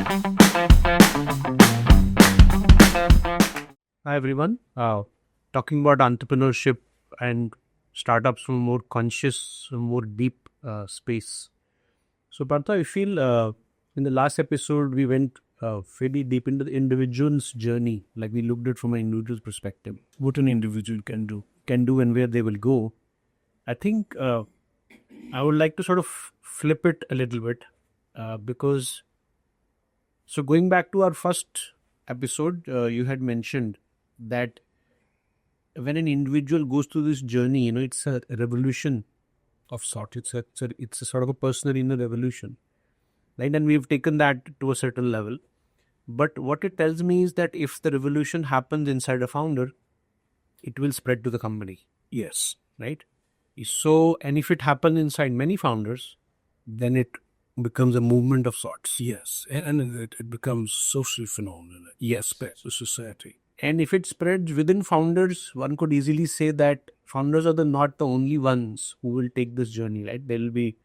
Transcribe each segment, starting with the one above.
Hi everyone. Talking about entrepreneurship and startups from a more conscious, more deep space. So, Partho, I feel in the last episode we went fairly deep into the individual's journey. Like we looked at from an individual's perspective, what an individual can do, and where they will go. I think I would like to sort of flip it a little bit because. So, going back to our first episode, you had mentioned that when an individual goes through this journey, it's a revolution of sort. It's a sort of a personal inner revolution, right? And we've taken that to a certain level. But what it tells me is that if the revolution happens inside a founder, it will spread to the company. Yes. Right? So, and if it happens inside many founders, then it becomes a movement of sorts. Yes. And it becomes social phenomenon. Yes. The society. And if it spreads within founders, one could easily say that founders are not the only ones who will take this journey, right? There will be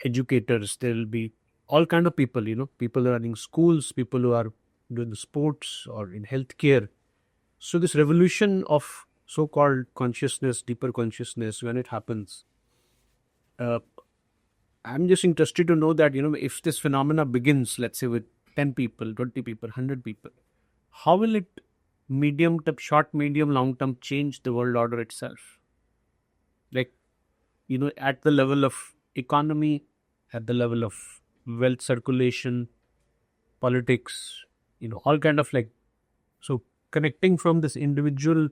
educators, there will be all kind of people, people running schools, people who are doing the sports or in healthcare. So this revolution of so-called consciousness, deeper consciousness, when it happens, I'm just interested to know that, if this phenomena begins, let's say with 10 people, 20 people, 100 people, how will it medium term, short, medium, long term change the world order itself? Like, at the level of economy, at the level of wealth circulation, politics, all kind of so connecting from this individual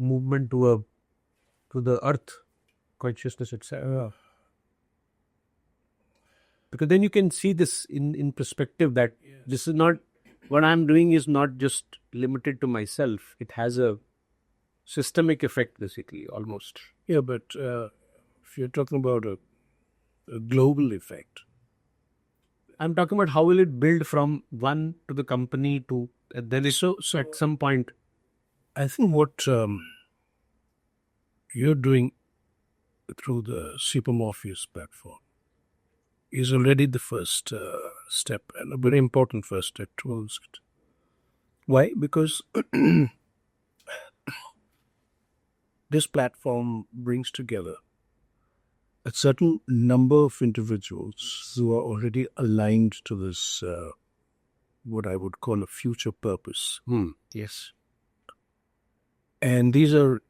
movement to the earth consciousness itself. Because then you can see this in perspective that this is not, what I'm doing is not just limited to myself. It has a systemic effect, basically, almost. Yeah, but if you're talking about a global effect, I'm talking about how will it build from one to the company to then so at some point. I think what you're doing through the Supermorpheus platform is already the first step, and a very important first step towards it. Why? Because this platform brings together a certain number of individuals who are already aligned to this, what I would call a future purpose. Yes. And these are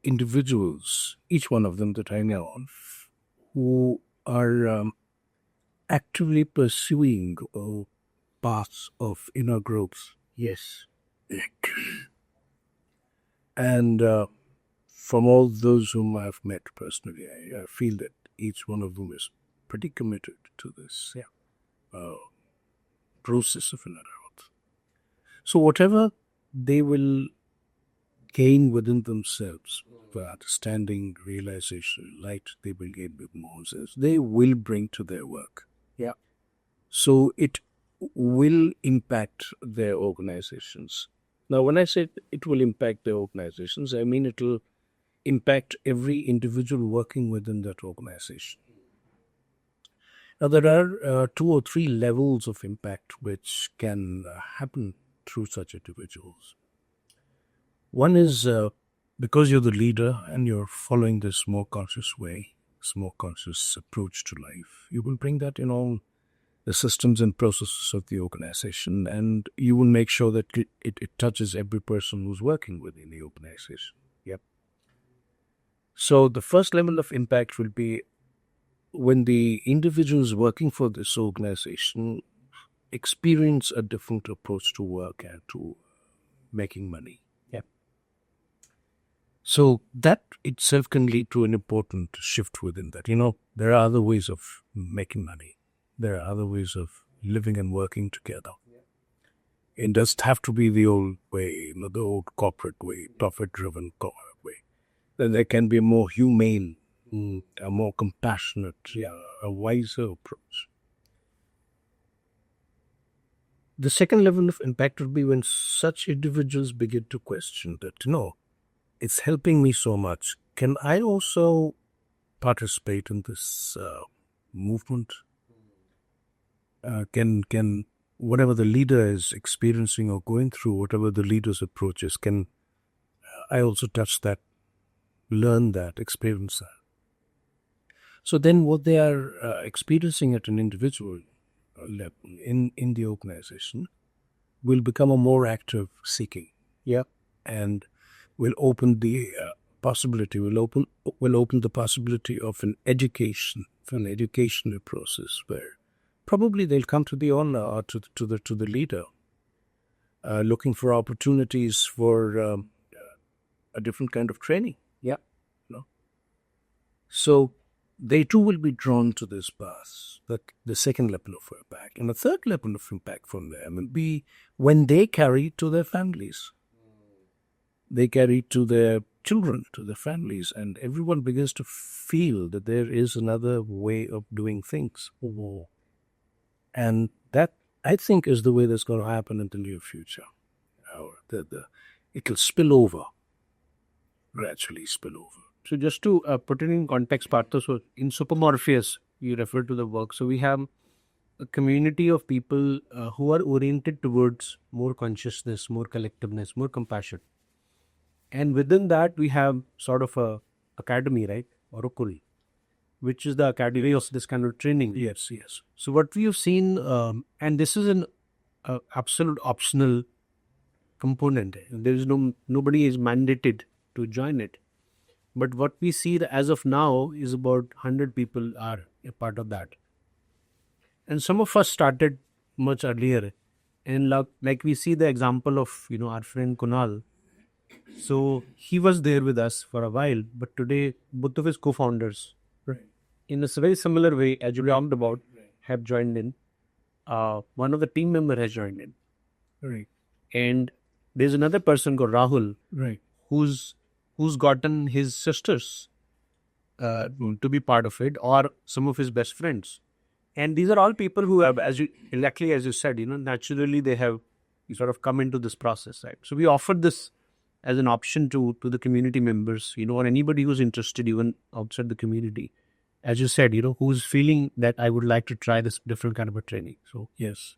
individuals, each one of them that I know of, who are actively pursuing paths of inner growth. Yes. And from all those whom I have met personally, I feel that each one of them is pretty committed to this process of inner growth. So whatever they will gain within themselves, for understanding, realization, light, they will gain with Moses, they will bring to their work. Yeah. So it will impact their organizations. Now, when I say it will impact their organizations, I mean it will impact every individual working within that organization. Now, there are 2 or 3 levels of impact which can happen through such individuals. One is because you're the leader and you're following this more conscious way, this more conscious approach to life, you will bring that in all the systems and processes of the organization, and you will make sure that it touches every person who's working within the organization. Yep. So the first level of impact will be when the individuals working for this organization experience a different approach to work and to making money. Yep. So that itself can lead to an important shift within that. There are other ways of making money. There are other ways of living and working together. Yeah. It doesn't have to be the old way, the old corporate way, profit-driven corporate way. Then there can be a more humane, a more compassionate, a wiser approach. The second level of impact would be when such individuals begin to question that, it's helping me so much. Can I also participate in this movement? can whatever the leader is experiencing or going through, whatever the leader's approach is, can I also touch that, learn that, experience that? So then what they are experiencing at an individual level in the organization will become a more active seeking. Yeah. And will open the possibility, will open the possibility of an educational process where probably they'll come to the owner or to the leader, looking for opportunities for a different kind of training. Yeah. So they too will be drawn to this path, the second level of impact. And the third level of impact from them will be when they carry to their families. They carry to their children, to their families, and everyone begins to feel that there is another way of doing things. And that, I think, is the way that's going to happen in the near future. It will spill over, gradually spill over. So just to put it in context, Partho, so in Supermorpheus, you refer to the work. So we have a community of people who are oriented towards more consciousness, more collectiveness, more compassion. And within that, we have sort of a academy, right? Orokuri, which is the academy of this kind of training. Yes. So what we have seen, and this is an absolute optional component. There is nobody is mandated to join it. But what we see as of now is about 100 people are a part of that. And some of us started much earlier. And like we see the example of, our friend Kunal. So he was there with us for a while, but today both of his co-founders, right, in a very similar way, as you talked about, have joined in. One of the team members has joined in. Right. And there's another person called Rahul, right, who's gotten his sisters to be part of it, or some of his best friends. And these are all people who have, as you said, naturally they have sort of come into this process, right? So we offered this as an option to the community members, or anybody who's interested, even outside the community. As you said, who's feeling that I would like to try this different kind of a training. So yes.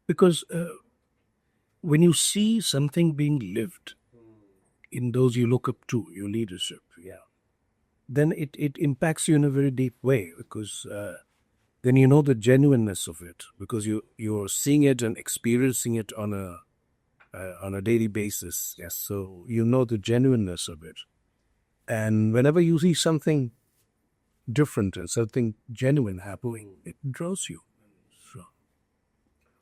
Because when you see something being lived in those you look up to, your leadership, then it impacts you in a very deep way, because then you know the genuineness of it, because you're seeing it and experiencing it on a daily basis. Yes, so you know the genuineness of it, and whenever you see something different and something genuine happening, it draws you.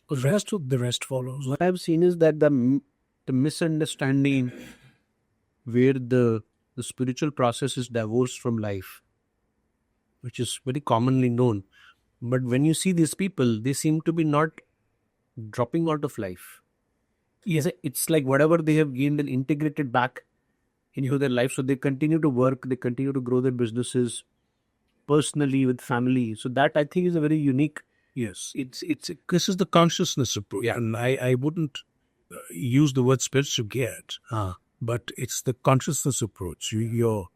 So the rest follows. What I've seen is that the misunderstanding where the spiritual process is divorced from life, which is very commonly known. But when you see these people, they seem to be not dropping out of life. Yes, it's like whatever they have gained and integrated back into their life. So they continue to work, they continue to grow their businesses personally, with family. So that, I think, is a very unique. Yes, this is the consciousness approach. Yeah. And I wouldn't use the word spiritual yet, but it's the consciousness approach. You're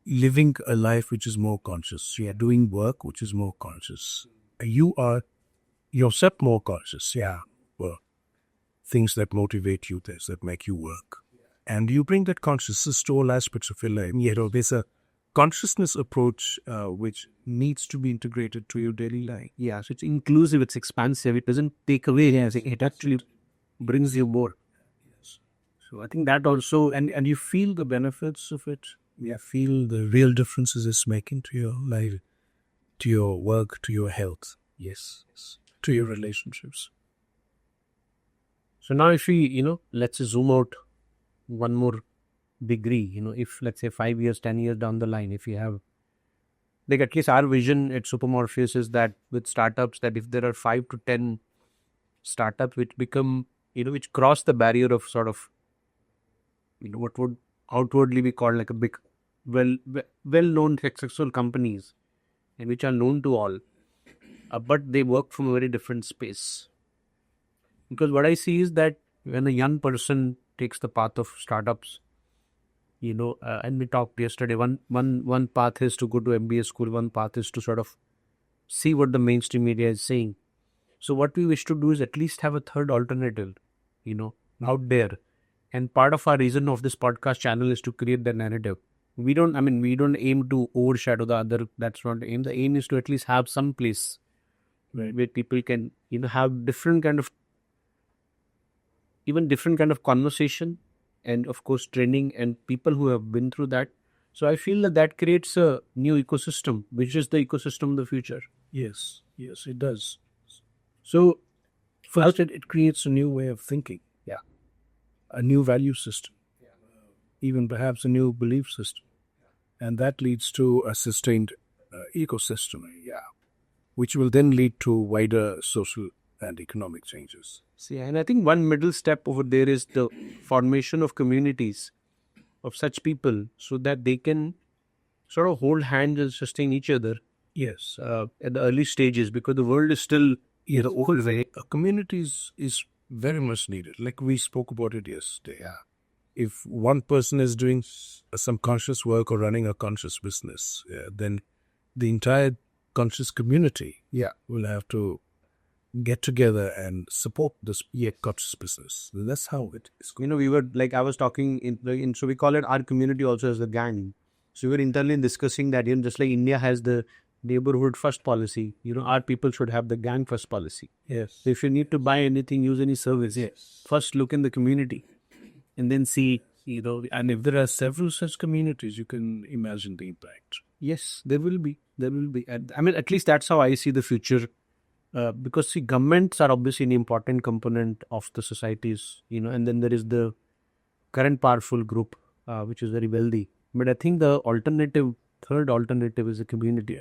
living a life which is more conscious. You're doing work which is more conscious. You are yourself more conscious. Yeah. Well, things that motivate you, that make you work. And you bring that consciousness to all aspects of your life. There's a consciousness approach which needs to be integrated to your daily life. Yeah, so it's inclusive, it's expansive, it doesn't take away anything, it actually brings you more. Yes. So I think that also, and you feel the benefits of it. Yeah, feel the real differences it's making to your life, to your work, to your health. Yes. To your relationships. So now if we, let's zoom out one more degree, if let's say 5 years, 10 years down the line, if you have, like at least our vision at Supermorpheus is that with startups, that if there are 5 to 10 startups which become, which cross the barrier of sort of, what would outwardly be called like a big, well-known successful companies, and which are known to all, but they work from a very different space. Because what I see is that when a young person takes the path of startups, and we talked yesterday, one path is to go to MBA school, one path is to sort of see what the mainstream media is saying. So what we wish to do is at least have a third alternative, out there. And part of our reason of this podcast channel is to create the narrative. We don't aim to overshadow the other. That's not the aim. The aim is to at least have some place where people can, have different kind of conversation, and of course training and people who have been through that. So I feel that creates a new ecosystem, which is the ecosystem of the future. Yes, it does. So first, it creates a new way of thinking. Yeah. A new value system. Even perhaps a new belief system. And that leads to a sustained ecosystem. Which will then lead to wider social and economic changes. See, and I think one middle step over there is the formation of communities of such people, so that they can sort of hold hands and sustain each other. Yes. At the early stages, because the world is still the old way. A community is very much needed. Like we spoke about it yesterday. If one person is doing some conscious work or running a conscious business, then the entire conscious community will have to get together and support this conscious business. That's how it is. We were I was talking so we call it our community also as the gang. So we were internally discussing that, just like India has the neighborhood first policy, our people should have the gang first policy. Yes. So if you need to buy anything, use any service, first look in the community and then see, and if there are several such communities, you can imagine the impact. Yes, there will be. At least that's how I see the future. Because governments are obviously an important component of the societies, and then there is the current powerful group, which is very wealthy. But I think the third alternative is a community,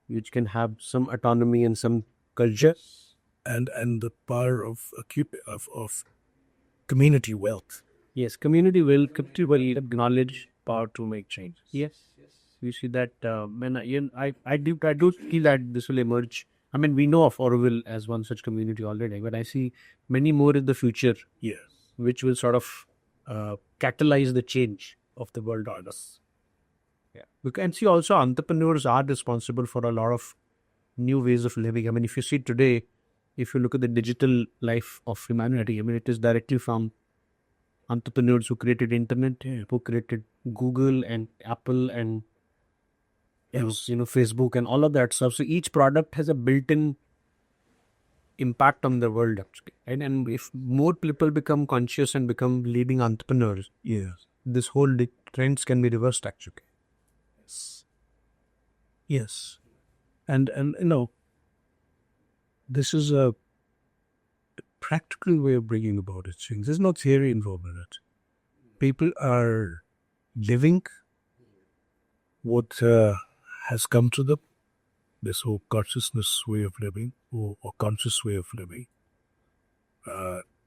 which can have some autonomy and some culture. And the power of community wealth. Yes, community wealth, knowledge, power to make changes. Yes. We see that, I do feel that this will emerge. We know of Orville as one such community already, but I see many more in the future, which will sort of catalyze the change of the world orders. We can see also entrepreneurs are responsible for a lot of new ways of living. If you see today, if you look at the digital life of humanity, it is directly from entrepreneurs who created internet, who created Google and Apple and Facebook and all of that stuff. So each product has a built-in impact on the world, actually. And if more people become conscious and become leading entrepreneurs, this whole trends can be reversed, actually. Yes. And this is a practical way of bringing about a change. There's no theory involved in it. People are living what has come to them, this whole consciousness way of living or conscious way of living.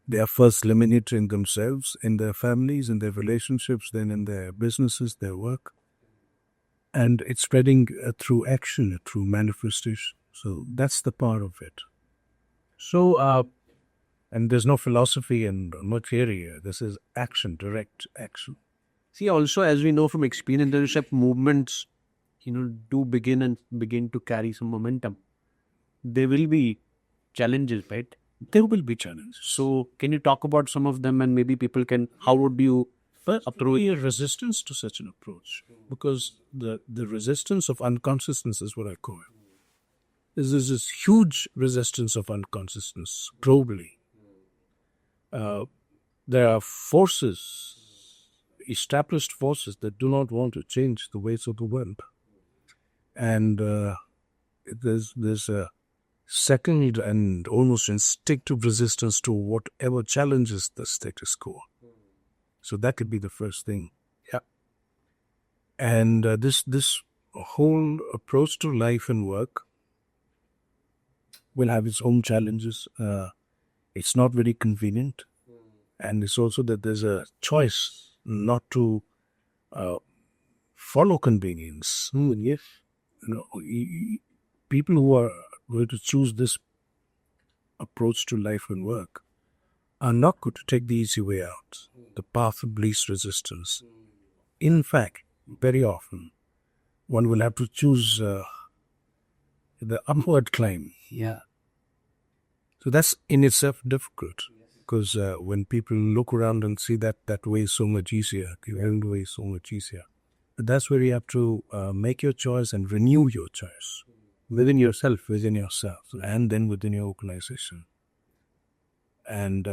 They are first limiting themselves in their families, in their relationships, then in their businesses, their work. And it's spreading through action, through manifestation. So that's the power of it. So, and there's no philosophy and no theory here. This is action, direct action. See, also, as we know from experience, leadership movements, do begin to carry some momentum. There will be challenges, right? There will be challenges. So, can you talk about some of them, and maybe people can, how would you approach a resistance to such an approach? Because the resistance of unconsciousness is what I call it. There's this huge resistance of unconsciousness globally. There are forces, established forces, that do not want to change the ways of the world. And there's a second and almost instinctive resistance to whatever challenges the status quo. So that could be the first thing. And this whole approach to life and work will have its own challenges. It's not very convenient. And it's also that there's a choice not to follow convenience. Yes. People who are going to choose this approach to life and work are not going to take the easy way out, the path of least resistance. In fact, very often, one will have to choose, the upward climb. Yeah. So that's in itself difficult, because when people look around and see that way is so much easier, the end way is so much easier. But that's where you have to make your choice and renew your choice within yourself, and then within your organization. And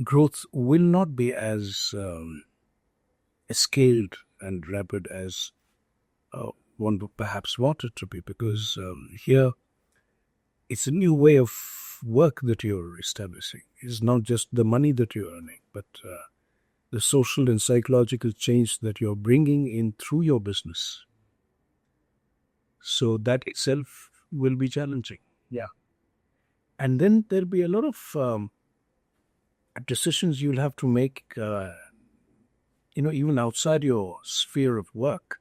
growth will not be as scaled and rapid as one would perhaps want it to be, because here it's a new way of work that you're establishing. It's not just the money that you're earning, but the social and psychological change that you're bringing in through your business. So that itself will be challenging. Yeah. And then there'll be a lot of decisions you'll have to make, even outside your sphere of work,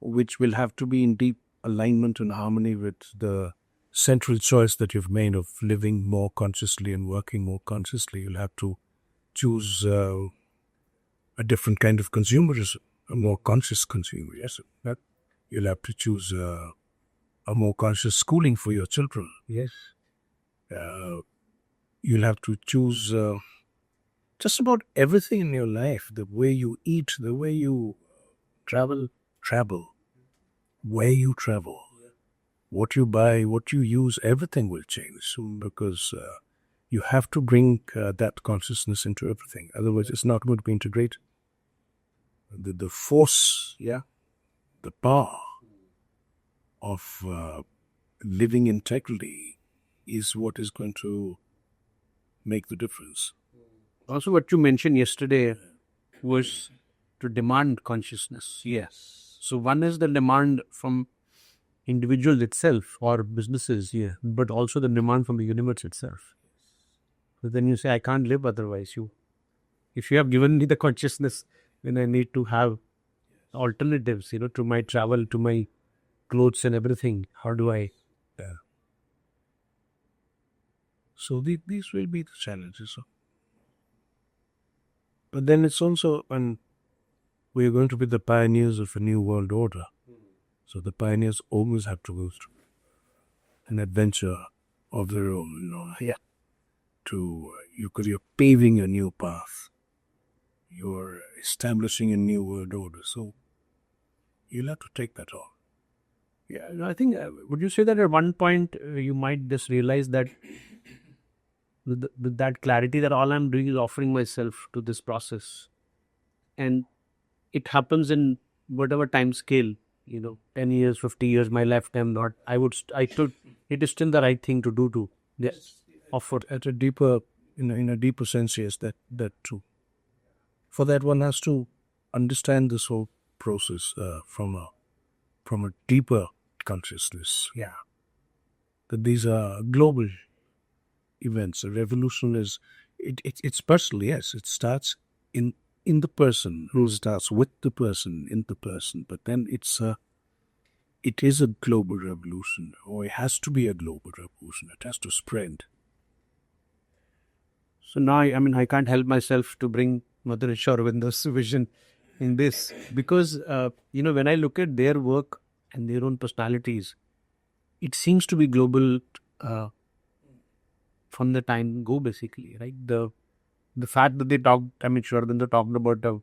which will have to be in deep alignment and harmony with the central choice that you've made of living more consciously and working more consciously. You'll have to choose a different kind of consumerism, a more conscious consumer. Yes, you'll have to choose a more conscious schooling for your children. Yes. You'll have to choose just about everything in your life, the way you eat, the way you travel, where you travel, what you buy, what you use, everything will change, because you have to bring that consciousness into everything. Otherwise, it's not going to be integrated. The force, the power of living integrity is what is going to make the difference. Also, what you mentioned yesterday was to demand consciousness. Yes. So one is the demand from individuals itself or businesses, but also the demand from the universe itself. So then you say, I can't live otherwise. If you have given me the consciousness, then I need to have alternatives, to my travel, to my clothes and everything. How do I? So these will be the challenges. But then it's also when we are going to be the pioneers of a new world order. So the pioneers always have to go through an adventure of their own, because you're paving a new path. You're establishing a new world order. So you'll have to take that on. Yeah, I think, would you say that at one point you might just realize that with that clarity that all I'm doing is offering myself to this process, and it happens in whatever time scale, 10 years, 50 years, my lifetime, not, it is still the right thing to do to offer. At a deeper, in a deeper sense, yes, that too. For that, one has to understand this whole process from a deeper consciousness. Yeah. That these are global events. A revolution it's personal, yes. It starts in the person, who starts with the person, in the person. But then it is a global revolution, or it has to be a global revolution. It has to spread. So now, I can't help myself to bring Mother Aurobindo's vision in this, because, when I look at their work and their own personalities, it seems to be global from the time go, basically, right? The fact that they talked, Sri Aurobindo talked about a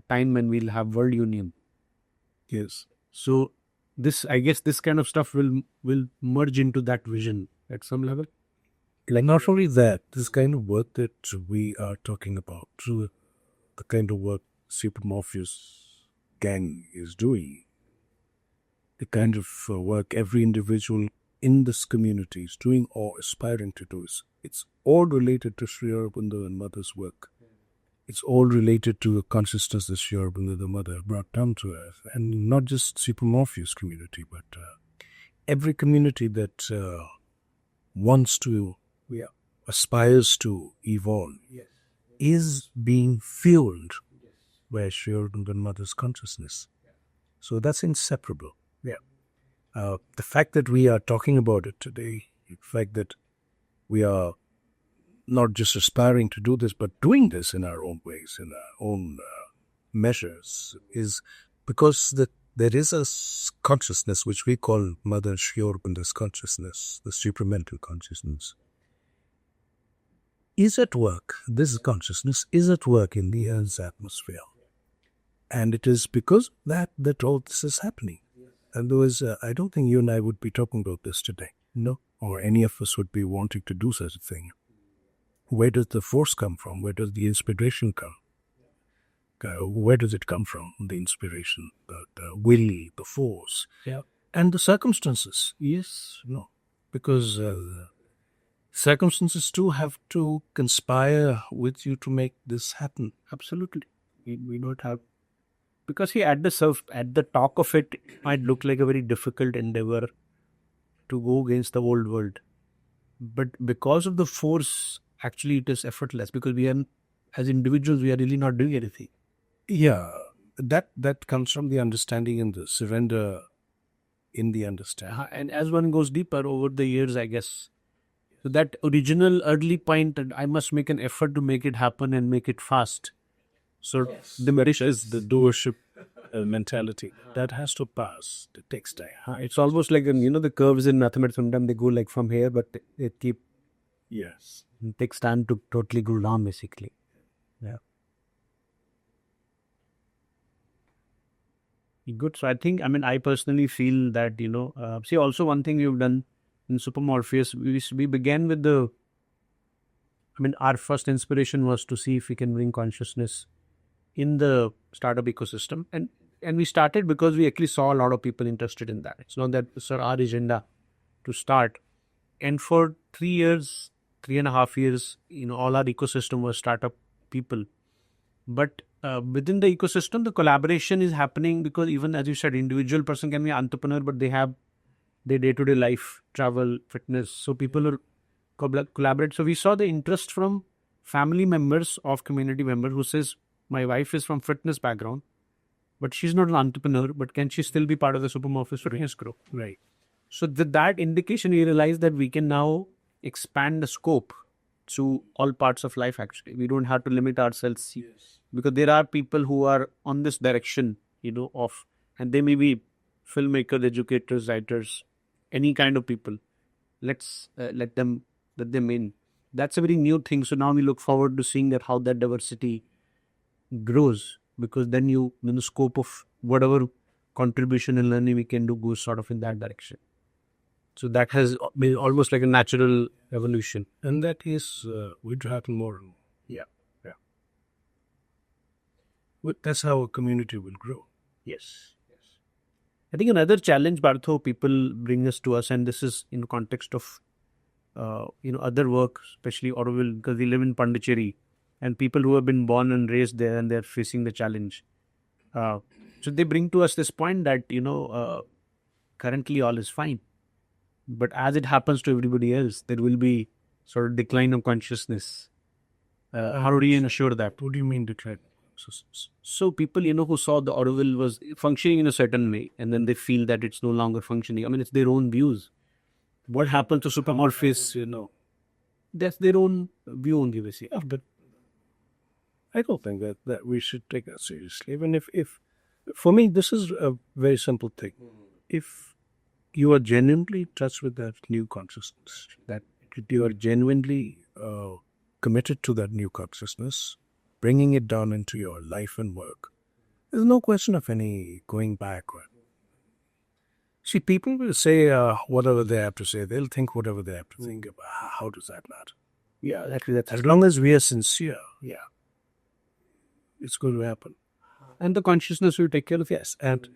time when we'll have world union. Yes. So I guess this kind of stuff will merge into that vision at some level. Like, not only that, this kind of work that we are talking about, through the kind of work Supermorpheus gang is doing, the kind of work every individual in this community is doing or aspiring to do, it's all related to Sri Aurobindo and Mother's work. It's all related to a consciousness that Sri Aurobindo, the Mother, brought down to earth. And not just Supermorpheus community, but every community that wants to, aspires to evolve, is being fueled by Sri Aurobindo and Mother's consciousness. So that's inseparable. The fact that we are talking about it today, the fact that we are not just aspiring to do this, but doing this in our own ways, in our own measures, is because there is a consciousness which we call Mother Sri Aurobindo's consciousness, the supramental consciousness, is at work. This consciousness is at work in the Earth's atmosphere. And it is because that all this is happening. Otherwise, I don't think you and I would be talking about this today. No. Or any of us would be wanting to do such a thing. Where does the force come from? Where does the inspiration come? Where does it come from? The inspiration, the will, the force, and the circumstances. Yes, no. Because circumstances too have to conspire with you to make this happen. Absolutely. We don't have... Because at the talk of it might look like a very difficult endeavor to go against the old world. But because of the force, actually it is effortless, because we are, as individuals, we are really not doing anything. Yeah, that comes from the understanding and the surrender in the understanding. And as one goes deeper over the years, I guess, so that original early point that I must make an effort to make it happen and make it fast. So the Marish is the doership mentality. That has to pass. It takes time. It's almost like, the curves in mathematics, sometimes they go like from here, but they keep... Yes. It takes time to totally go down, basically. Yeah. Good. So I think, I personally feel that, see, also one thing we've done in Supermorpheus, we began with our first inspiration was to see if we can bring consciousness in the startup ecosystem. And we started because we actually saw a lot of people interested in that. It's not that it's our agenda to start. And for 3.5 years, all our ecosystem was startup people. But within the ecosystem, the collaboration is happening because even as you said, individual person can be an entrepreneur, but they have their day-to-day life, travel, fitness. So people are collaborate. So we saw the interest from family members of community members who says, my wife is from fitness background, but she's not an entrepreneur, but can she still be part of the Supermorpheus Fitness Group? Right. So with that indication, we realized that we can now expand the scope to all parts of life, actually. We don't have to limit ourselves. Yes. Because there are people who are on this direction, and they may be filmmakers, educators, writers, any kind of people. Let's let them in. That's a very new thing. So now we look forward to seeing that how that diversity grows, because then the scope of whatever contribution and learning we can do goes sort of in that direction. So that has been almost like a natural evolution. And that is going to happen more and more. Yeah. But that's how a community will grow. Yes. I think another challenge, Partho, people bring us to us, and this is in context of, other work, especially Auroville, because we live in Pondicherry, and people who have been born and raised there, and they're facing the challenge. So they bring to us this point that, currently all is fine. But as it happens to everybody else, there will be sort of decline of consciousness. How do you ensure that? What do you mean decline? So people, who saw the Auroville was functioning in a certain way, and then they feel that it's no longer functioning. It's their own views. What happened to Supermorpheus, that's their own view only, basically. Yeah, but I don't think that we should take that seriously. Even if for me, this is a very simple thing. If you are genuinely in touch with that new consciousness, that you are genuinely committed to that new consciousness, bringing it down into your life and work, there's no question of any going backward. See, people will say whatever they have to say. They'll think whatever they have to think about. How does that matter? Yeah, that's as long as we are sincere, it's going to happen. And the consciousness will take care of it. Yes, and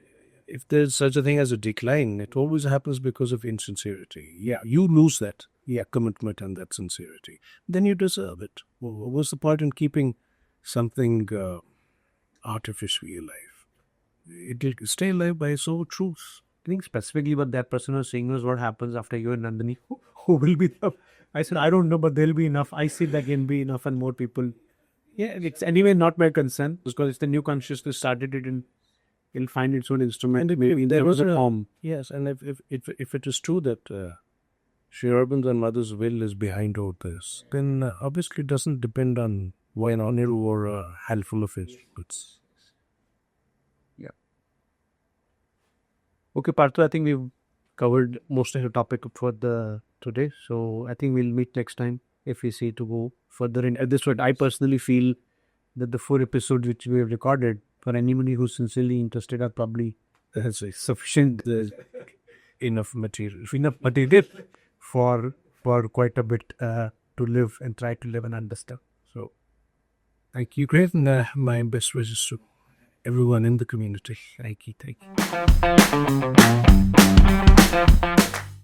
if there's such a thing as a decline, it always happens because of insincerity. Yeah, you lose that commitment and that sincerity. Then you deserve it. Well, what's the point in keeping something artificially alive? It will stay alive by its own truth. I think specifically what that person was saying was what happens after you and Nandini. Who will be enough? I said, I don't know, but there'll be enough. I see there can be enough and more people. Yeah, it's anyway not my concern, because it's the new consciousness started it and it'll find its own instrument. And maybe there was a form. Yes, and if it is true that Sri Aurobindo's and Mother's will is behind all this, then obviously it doesn't depend on one honor or a handful of instruments. Yeah. Okay, Partho, I think we've covered most of the topic for the today. So I think we'll meet next time if we see to go further in. At this point, I personally feel that the 4 episodes which we have recorded for anybody who's sincerely interested are probably sufficient Enough material. for quite a bit to live and try to live and understand. So, thank you, Greg, and my best wishes to everyone in the community. Thank you.